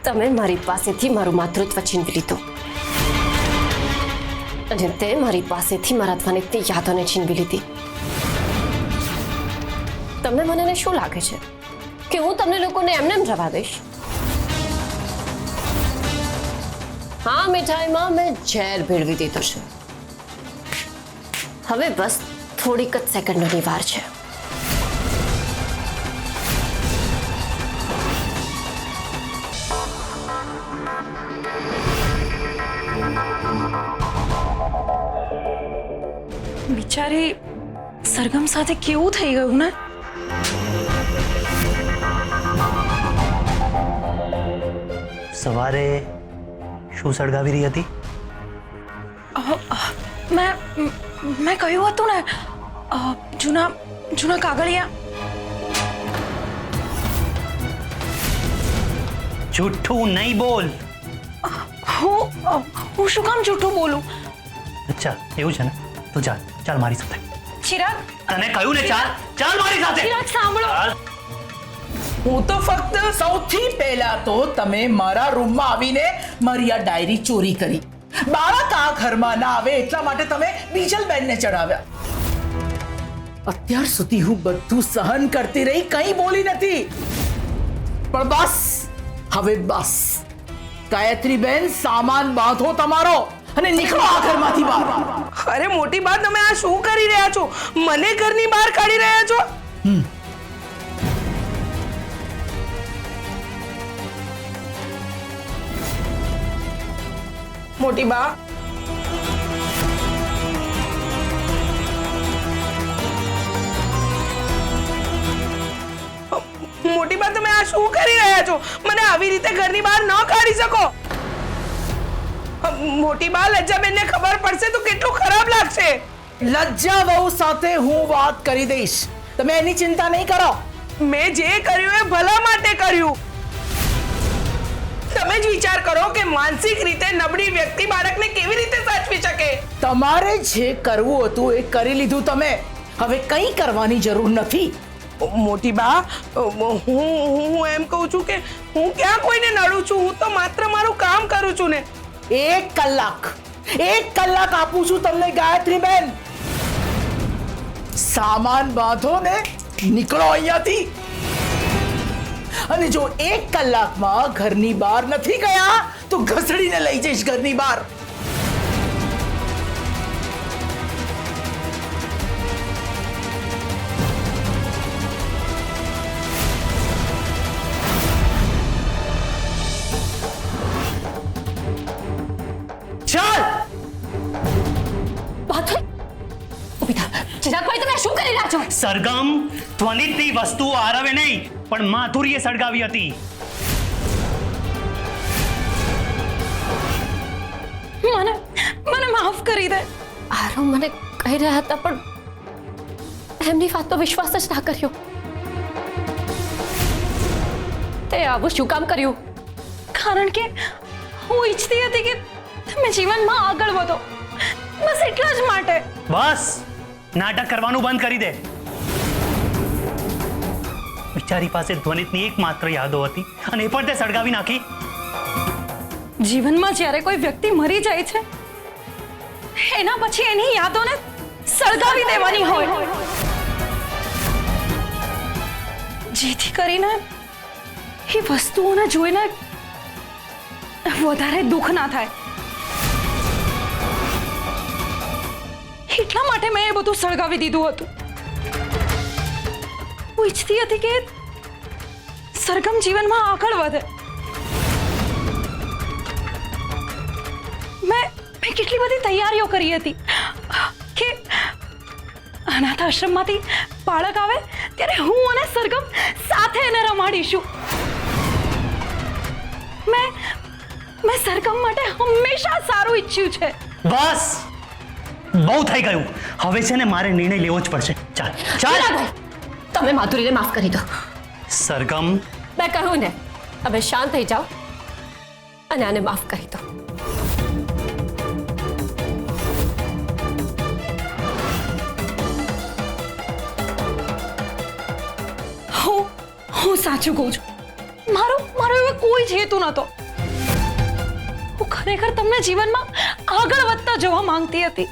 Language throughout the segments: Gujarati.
તમે મારી પાસેથી મારું માતૃત્વ છીનવી લીધું અને તે મારી પાસેથી મારા ધ્વનિકની યાદોને છીનવી લીધી. તમને મને શું લાગે છે કે હું તમને લોકોને એમને એમ જવા દઈશ? હા, મીઠાઈમાં મેં ઝેર ભેળવી દીધો છે. હવે બસ થોડીક જ સેકન્ડોની વાર છે. બિચારી સરગમ સાથે કેવું થઈ ગયું ને? સવારે શું સળગાવી રહી હતી? મેં કહ્યું હતું ને, જૂના કાગળિયા. જૂઠું નહીં બોલ. હું શું કામ જૂઠું બોલું? અચ્છા એવું છે ને, તો ચાલ મારી સાથે. ચિરાગ, તને કહ્યું ને ચાલ મારી સાથે. ચિરાગ સાંભળો. હું તો ફક્ત સૌથી પહેલા તો તમે મારા રૂમમાં આવીને મારી આ ડાયરી ચોરી કરી. બાળક આ ઘરમાં ના આવે એટલા માટે તમે બીજલબેનને ચડાવ્યા. અત્યાર સુધી હું બધું સહન કરતી રહી, કંઈ બોલી નથી. પણ બસ, હવે બસ. ગાયત્રીબેન, સામાન બાંધો તમારો અને નીકળો આ ઘરમાંથી બહાર. અરે મોટી બા, તમે આ શું કરી રહ્યા છો? મને ઘરની બહાર કાઢી રહ્યા છો? મોટી બા, મોટી બા, તમે આ શું કરી રહ્યા છો? મને આવી રીતે ઘરની બહાર ન કાઢી શકો. મોટી બા, લજ્જાબેનને ખબર પડશે તો કેટલું ખરાબ લાગશે. લજ્જા વહુ સાથે હું વાત કરી દઈશ. તમે એની ચિંતા નહીં કરો. મેં જે કર્યું એ ભલા માટે કર્યું. તમે જ વિચાર કરો કે માનસિક રીતે નબળી વ્યક્તિ બાળકને કેવી રીતે સાચવી શકે. તમારે જે કરવું હતું એ કરી લીધું તમે. હવે કંઈ કરવાની જરૂર નથી. મોટી બા, હું એમ કહું છું કે હું ક્યાં કોઈને નડું છું? હું તો માત્ર મારું કામ કરું છું ને. 1 કલાક આપું છું તમને ગાયત્રીબેન. સામાન બાંધો ને નીકળો અહીંયાથી. અને જો 1 કલાકમાં ઘરની બહાર નથી ગયા તો ઘસડીને લઈ જઈશ ઘરની બહાર. ચાલ. ચિરાગભાઈ, તમે શું કરી રહ્યા છો? સરગમ, ધ્વનિતની વસ્તુઓ આરવે નહીં પણ માધુરીએ સળગાવી હતી. મને માફ કરી દે. આરો મને કહી રહ્યા હતા પણ એમની વાત પર વિશ્વાસ જ ના કર્યો. તે આવું શું કામ કર્યું? કારણ કે હું ઈચ્છતી હતી કે તમે જીવનમાં આગળ વધો. બસ એટલા જ માટે. બસ નાટક કરવાનું બંધ કરી દે. બિચારી પાસે ધ્વનિતની એકમાત્ર યાદો હતી અને એ પણ તે સળગાવી નાખી. જીવનમાં જ્યારે કોઈ વ્યક્તિ મરી જાય છે એના પછી એની યાદોને સળગાવી દેવાની હોય, જેથી કરીને એ વસ્તુઓને જોઈને વધારે દુઃખ ના થાય. એટલા માટે મેં એ બધું સળગાવી દીધું હતું. હું ઈચ્છતી હતી કે સરગમ જીવનમાં આગળ વધે. મેં કેટલી બધી તૈયારીઓ કરી હતી કે અનાથ આશ્રમમાંથી બાળક આવે ત્યારે હું અને સરગમ સાથે એને રમાડીશું. મેં સરગમ માટે હંમેશા સારું ઈચ્છ્યું છે. બસ બહુ થઈ ગયું. હવે છે ને મારે નિર્ણય લેવો જ પડશે. ચાલ. તમે માધુરીને માફ કરી દો. સરગમ, મેં કહ્યું ને, હવે શાંત થઈ જાઓ અને આને માફ કરી દો. હું સાચું કહું છું. મારો એવો કોઈ જ હેતુ નહોતો. હું ખરેખર તમને જીવનમાં આગળ વધતા જોવા માંગતી હતી.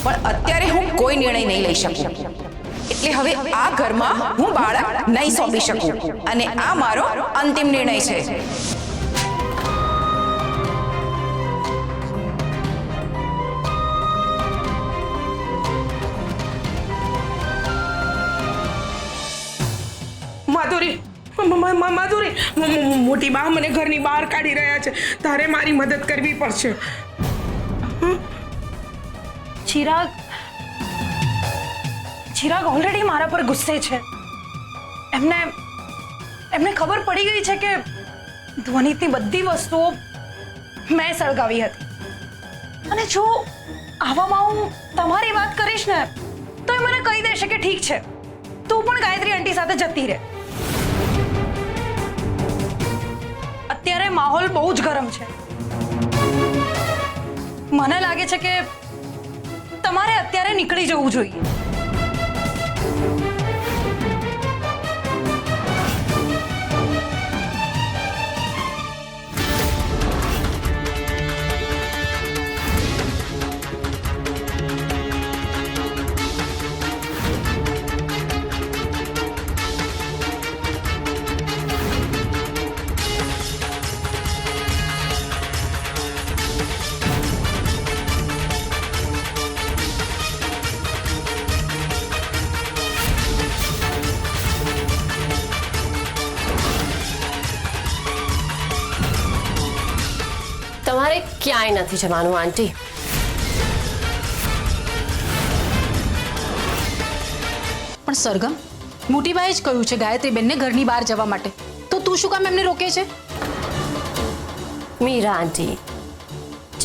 પણ અત્યારે હું કોઈ નિર્ણય નહીં લઈ શકું. એટલે હવે આ ઘરમાં હું બાળક નહીં સોંપી શકું અને આ મારો અંતિમ નિર્ણય છે. માધુરી માધુરી મોટી બા મને ઘરની બહાર કાઢી રહ્યા છે. તારે મારી મદદ કરવી પડશે. ચિરાગ ઓલરેડી મારા પર ગુસ્સે છે. એમને ખબર પડી ગઈ છે કે ધ્વનિતની બધી વસ્તુઓ મેં સળગાવી હતી. અને જો આવામાં હું તમારી વાત કરીશ ને તો એ મને કહી દેશે કે ઠીક છે, તું પણ ગાયત્રી આંટી સાથે જતી રહે. અત્યારે માહોલ બહુ જ ગરમ છે. મને લાગે છે કે તમારે અત્યારે નીકળી જવું જોઈએ. તમારે ક્યાંય નથી જવાનું આંટી. પણ સરગમ, મોટીબાએ જ કહ્યું છે ગાયત્રીબેનને ઘરની બહાર જવા માટે, તો તું શું કામ એમને રોકે છે? મીરા આંટી,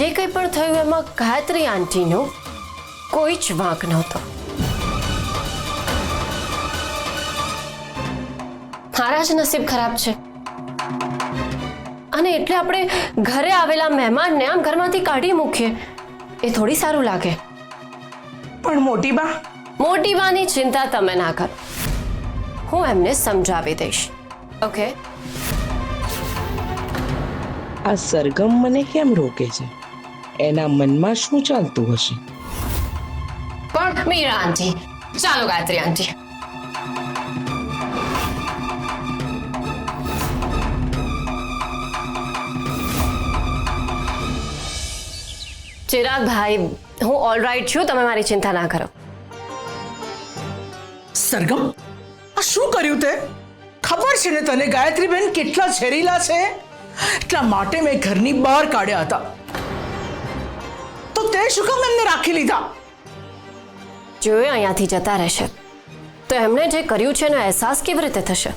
જે કંઈ પણ થયું એમાં ગાયત્રી આંટીનો કોઈ જ વાંક નહોતો. મારા જ નસીબ ખરાબ છે. અને એટલે આપણે ઘરે આવેલા મહેમાનને આમ ઘરમાંથી કાઢી મૂકીએ એ થોડી સારું લાગે. પણ મોટી બા, મોટી બાની ચિંતા તમે ના કરો, હું એમને સમજાવી દઈશ. ઓકે? આ સરગમ મને કેમ રોકે છે? એના મનમાં શું ચાલતું હશે? પણ મીરા આંટી, ચાલો ગાયત્રી આંટી. ચિરાગ ભાઈ, હું ઓલરાઈટ છું, તમે મારી ચિંતા ના કરો. સરગમ, આ શું કર્યું તે? ખબર છે ને તને ગાયત્રીબેન કેટલા ઝેરીલા છે? એટલા માટે મેં ઘરની બહાર કાઢ્યા હતા. તો તે શું કામ એમને રાખી લીધા? જો એ અહીંયાથી જતા રહેશે તો એમણે જે કર્યું છે એનો અહેસાસ કેવી રીતે થશે?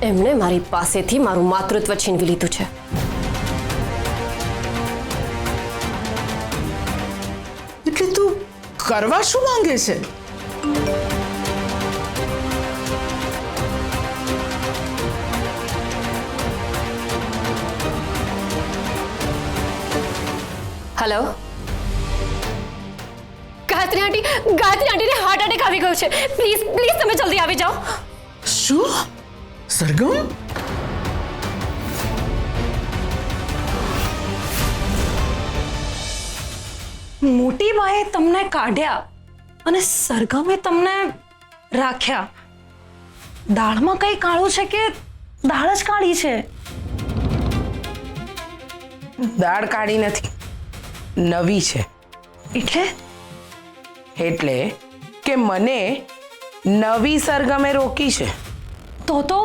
એમણે મારી પાસેથી મારું માતૃત્વ છીનવી લીધું છે. એટલે તું કરવા શું માંગે છે? હેલો, ગાયત્રી આંટીને હાર્ટ એટેક આવી ગયો છે. પ્લીઝ પ્લીઝ તમે જલ્દી આવી જાઓ. શું? સરગમ, મોટી બાએ તમને કાઢ્યા અને સરગમે તમને રાખ્યા. દાળમાં કઈ કાળું છે કે દાળ જ કાળી છે? દાળ કાઢી નથી, નવી છે. એટલે કે મને નવી સરગમે રોકી છે. તો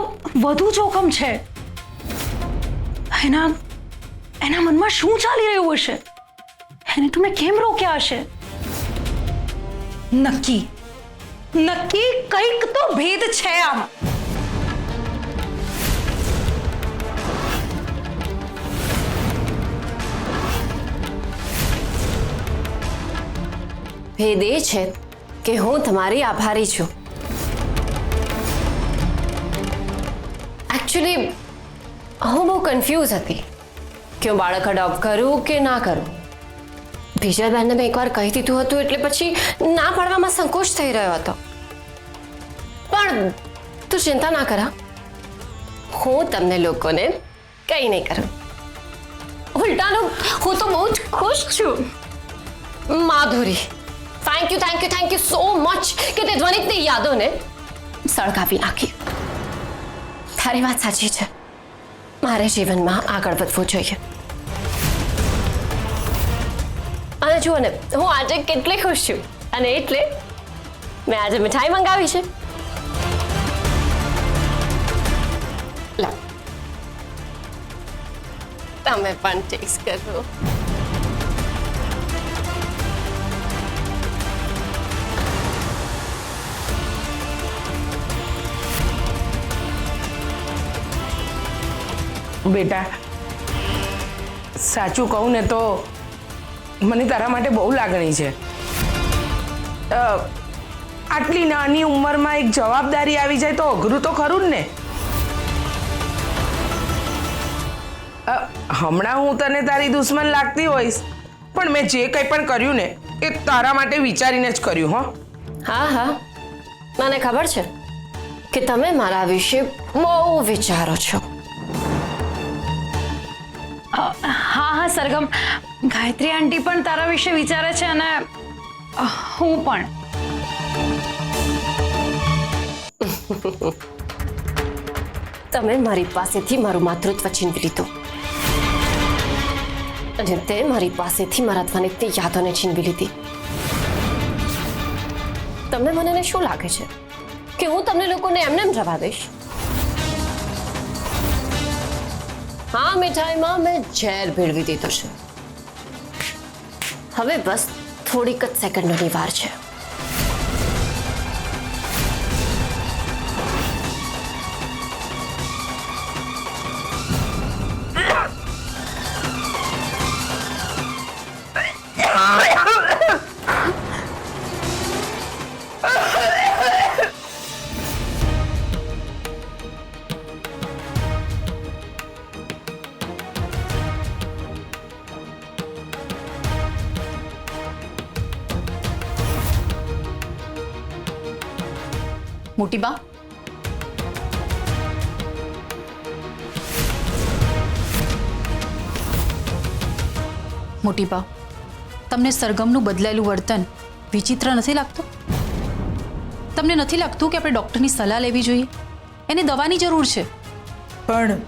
વધુ જોખમ છે. એના મનમાં શું ચાલી રહ્યું હશે? એને તમે કેમ રોક્યા હશે? નક્કી કંઈક તો ભેદ છે આમ. ભેદ એ છે કે હું તમારી આભારી છું. એકચ્યુઅલી હું બહુ કન્ફ્યુઝ હતી કે હું બાળક અડોપ્ટ કરું કે ના કરું. બીજલબેનને મેં એકવાર કહી દીધું હતું એટલે પછી ના પાડવામાં સંકોચ થઈ રહ્યો હતો. પણ તું ચિંતા ના કરા, હું તમને લોકોને કંઈ નહીં કરું. ઉલટાનું હું તો બહુ જ ખુશ છું. માધુરી, થેન્ક યુ સો મચ કે તે ધ્વનિતની યાદોને સળગાવી નાખી. તારી વાત સાચી છે, મારે જીવનમાં આગળ વધવું જોઈએ. અને જુઓ ને, હું આજે કેટલી ખુશ છું, અને એટલે મેં આજે મીઠાઈ મંગાવી છે. લા, તમે પણ ટેસ્ટ કરો. બેટા, સાચું કહું ને તો મને તારા માટે બહુ લાગણી છે. આટલી નાની ઉંમરમાં એક જવાબદારી આવી જાય તો અઘરું તો ખરું જ ને. હમણાં હું તને તારી દુશ્મન લાગતી હોઈશ, પણ મેં જે કંઈ પણ કર્યું ને એ તારા માટે વિચારીને જ કર્યું. હો, હા, મને ખબર છે કે તમે મારા વિશે બહુ વિચારો છો. હા સરગમ, ગાયત્રી આંટી પણ તારા વિશે વિચારે છે અને હું પણ. તમે મારી પાસેથી મારું માતૃત્વ છીનવી લીધું અને તે મારી પાસેથી મારા ધ્વનિતની યાદોને છીનવી લીધી. તમને મને શું લાગે છે કે હું તમને લોકોને એમને એમ જવા દઈશ? હા, મીઠાઈમાં મેં ઝેર ભેળવી દીધો છે. હવે બસ થોડીક જ સેકન્ડોની વાર છે. મોટી બા, મોટી બા, તમને સરગમનું બદલાયેલું વર્તન વિચિત્ર નથી લાગતું? તમને નથી લાગતું કે આપણે ડૉક્ટરની સલાહ લેવી જોઈએ? એને દવાની જરૂર છે. પણ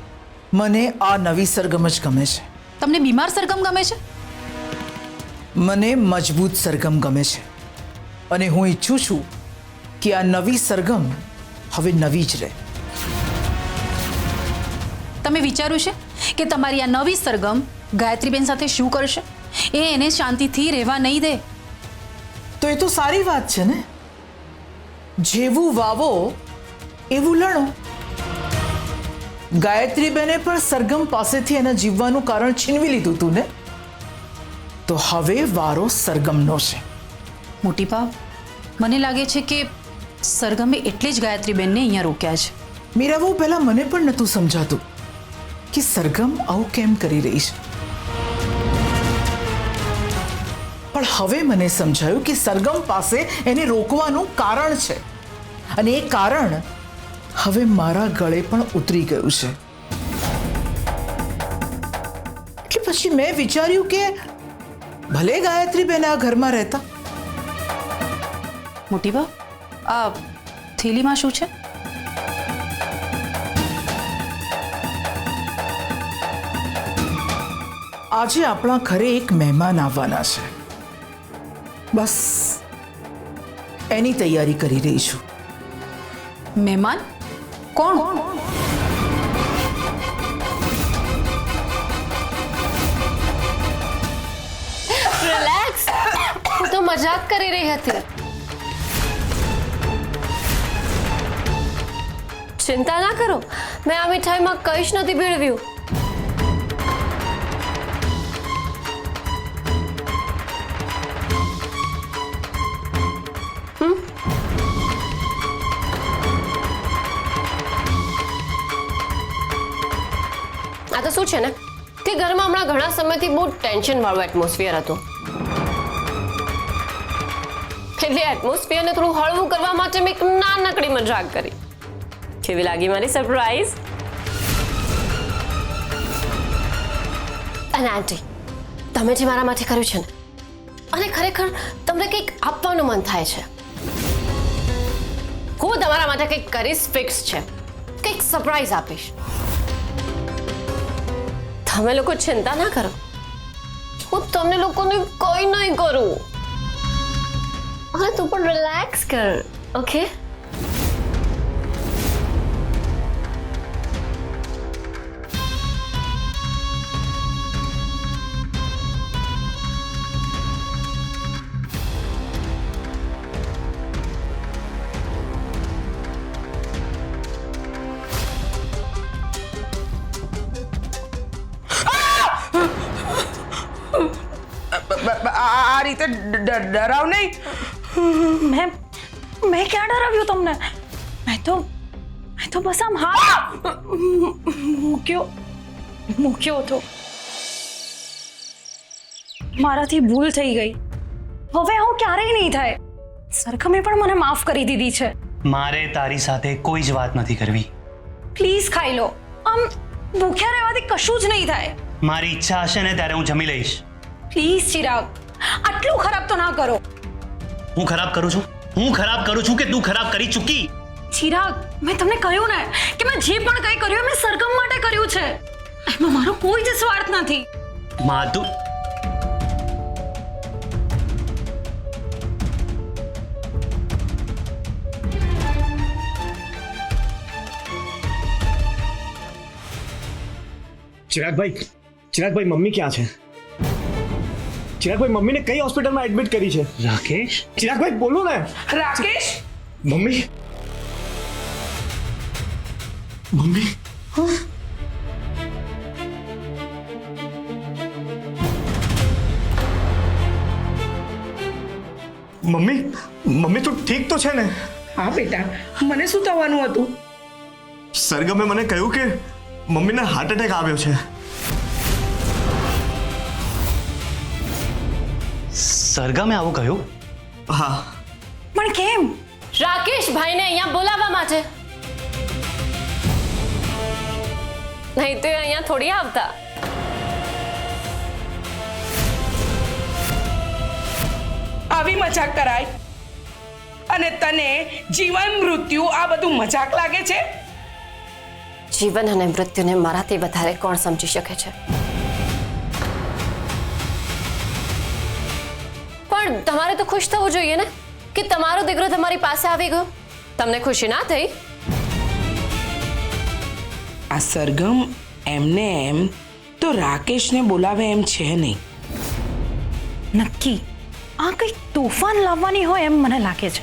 મને આ નવી સરગમ જ ગમે છે. તમને બીમાર સરગમ ગમે છે? મને મજબૂત સરગમ ગમે છે અને હું ઈચ્છું છું કે આ નવી સરગમ હવે નવી જ રહે. તમે વિચાર્યું છે કે તમારી આ નવી સરગમ ગાયત્રીબેન સાથે શું કરશે? એ એને શાંતિથી રહેવા નહીં દે. તો એ તો સારી વાત છે ને. જેવું વાવો એવું લણો. ગાયત્રીબેને પણ સરગમ પાસેથી એના જીવવાનું કારણ છીનવી લીધું હતું ને, તો હવે વારો સરગમનો છે. મોટી બા, મને લાગે છે કે સરગમે એટલે જ ગાયત્રીબેનને અહીંયા રોક્યા છે. મીરાબહુ, પહેલા મને પણ નહોતું સમજાતું કે સરગમ આવું કેમ કરી રહી છે, પણ હવે મને સમજાયું કે સરગમ પાસે એને રોકવાનું કારણ છે અને એ કારણ હવે મારા ગળે પણ ઉતરી ગયું છે. એટલે પછી મેં વિચાર્યું કે ભલે ગાયત્રીબેન આ ઘરમાં રહેતા. મોટી બા, આ થેલીમાં શું છે? આજે આપણા ઘરે એક મહેમાન આવવાના છે, બસ એની તૈયારી કરી રહી છું. મહેમાન? કોણ? રિલેક્સ, હું તો મજાક કરી રહી હતી. ચિંતા ના કરો, મેં આ મીઠાઈમાં કંઈ જ નથી ભેળવ્યું. આ તો શું છે ને કે ઘરમાં હમણાં ઘણા સમયથી બહુ ટેન્શન વાળું એટમોસ્ફિયર હતું, એટલે એટમોસ્ફિયરને થોડું હળવું કરવા માટે મેં એક નાનકડી મજાક કરી. કેવી લાગી મારી સરપ્રાઈઝ? અને આંટી, તમે જે મારા માટે કર્યું છે ને, અને ખરેખર તમને કંઈક આપવાનું મન થાય છે. હું તમારા માટે કંઈક કરીશ, ફિક્સ છે. કંઈક સરપ્રાઈઝ આપીશ. તમે લોકો ચિંતા ના કરો, હું તમને લોકોને કોઈ નહીં કરું. અને તું પણ રિલેક્સ કર, ઓકે? આ રીતે ડરાવ નહીં. મેં ક્યાં ડરાવ્યું તમને? મેં તો બસ આમ હાથ મૂક્યો હતો. મારાથી ભૂલ થઈ ગઈ. હવે આવું ક્યારેય નહીં થાય. સરગમે પણ મને માફ કરી દીધી છે. મારે તારી સાથે કોઈ જ વાત નથી કરવી. પ્લીઝ ખાઈ લો. આમ ભૂખ્યા રહેવાથી કશું જ નહીં થાય. મારી ઈચ્છા હશે ને ત્યારે હું જમી લઈશ. પ્લીઝ ચિરાગ, આટલું ખરાબ તો ના કરો. હું ખરાબ કરું છું? હું ખરાબ કરું છું કે તું ખરાબ કરી ચૂકી? ચિરાગ, મેં તમને કહ્યું ને કે મેં જે પણ કંઈ કર્યું મેં સરગમ માટે કર્યું છે. એમાં મારો કોઈ જ સ્વાર્થ નથી. માધુ, चिराग भाई मम्मी क्या है? चिराग भाई मम्मी ने कई हॉस्पिटल में एडमिट करी है. રાકેશ, चिराग भाई बोलो ना. Rakesh, mummy mummy mummy mummy તું ઠીક તો છે ને? હા બેટા, મને શું થવાનું હતું? સરગમે મને કહ્યું કે મમ્મીને હાર્ટ એટેક આવ્યો છે. સરગમે આવું કહ્યું? હા. પણ કેમ? રાકેશ ભાઈને અહીંયા બોલાવવા માટે. નહીં તો એ અહીંયા થોડી આવતા. આવી મજાક કરાય? અને તને જીવન મૃત્યુ આ બધું મજાક લાગે છે? જીવન અને મૃત્યુને મારાથી વધારે કોણ સમજી શકે છે? પણ તમારે તો ખુશ થવું જોઈએ ને કે તમારો દીકરો તમારી પાસે આવી ગયો. તમને ખુશી ના થઈ? આ સરગમ એમને એમ તો રાકેશને બોલાવે એમ છે નહીં. નક્કી આ કંઈક તોફાન લાવવાની હોય એમ મને લાગે છે.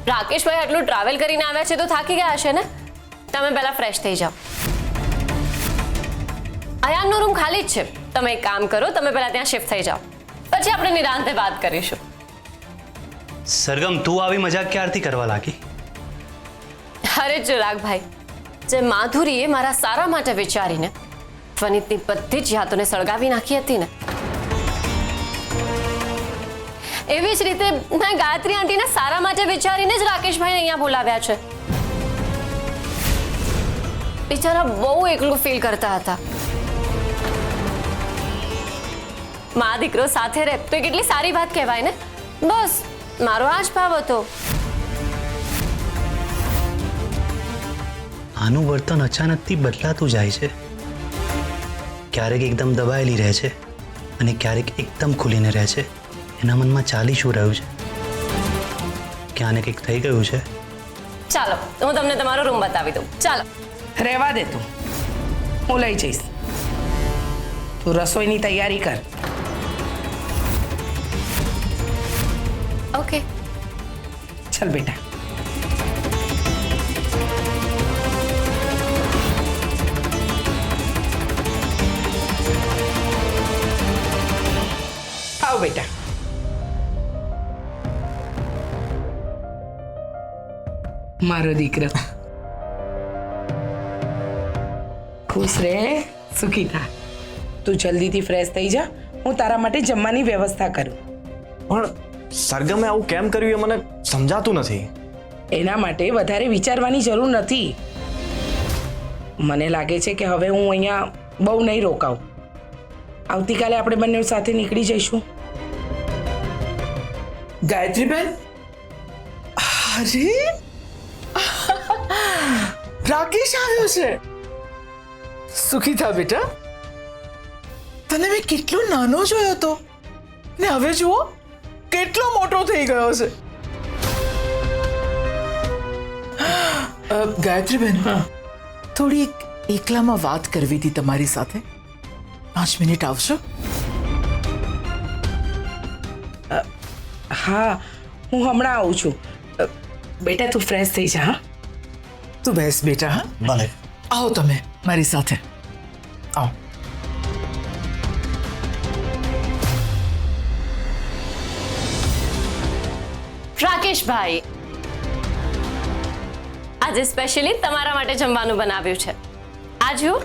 રાકેશભાઈ આટલું ટ્રાવેલ કરીને આવ્યા છે તો થાકી ગયા હશે ને. તમે પહેલા ફ્રેશ થઈ જાઓ. અયાનનો રૂમ ખાલી જ છે. તમે એક કામ કરો, તમે પહેલા ત્યાં શિફ્ટ થઈ જાઓ, પછી આપણે નિરાંતે વાત કરીશું. સરગમ, તું આવી મજાક ક્યારથી કરવા લાગી? અરે ચિરાગભાઈ, જે માધુરીએ મારા સારા માટે વિચારીને વનિતની બધી જ યાદોને સળગાવી નાખી હતી ને, એવી જ રીતે મેં ગાયત્રી આંટીને સારા માટે વિચારીને જ રાકેશભાઈને અહીંયા બોલાવ્યા છે. બિચારા બહુ એકલું ફીલ કરતા હતા. મા દીકરો સાથે રહે તો એ કેટલી સારી વાત કહેવાય ને. બસ મારો આ જ ભાવ હતો. આનું વર્તન અચાનકથી બદલાતું જાય છે. ક્યારેક એકદમ દબાયેલી રહે છે અને ક્યારેક એકદમ ખુલીને રહે છે. એના મનમાં ચાલી શું રહ્યું છે? ક્યાંને કંઈક થઈ ગયું છે. ચાલો હું તમને તમારો રૂમ બતાવી દઉં. ચાલો. રહેવા દે તું, હું લઈ જઈશ. તું રસોઈની તૈયારી કર. ઓકે. ચલ બેટા. આવ બેટા. મારો દીકરો ખુશ ખુશ રહે, સુખી થા. તું જલ્દીથી ફ્રેશ થઈ જા, હું તારા માટે જમવાની વ્યવસ્થા કરું. પણ સરગમે આવું કેમ કર્યું એ મને સમજાતું નથી. એના માટે વધારે વિચારવાની જરૂર નથી. મને લાગે છે કે હવે હું અહીંયા બહુ નહીં રોકાઉં. આવતીકાલે આપણે બંને સાથે નીકળી જઈશું. ગાયત્રીબેન, અરે રાકેશ આવ્યો છે. સુખી થા બેટા. તને મેં કેટલો નાનો જોયો હતો ને હવે જુઓ કેટલો મોટો થઈ ગયો છે. ગાયત્રીબેન, થોડી એકલામાં વાત કરવી હતી તમારી સાથે. 5 મિનિટ આવશો? હા, હું હમણાં આવું છું. બેટા તું ફ્રેશ થઈ જા. હા, તું બેસ બેટા. હા, ભલે. આવો તમે મારી સાથે આવો. રાકેશભાઈ, આજે સ્પેશિયલી તમારા માટે જમવાનું બનાવ્યું છે. આ જુઓ,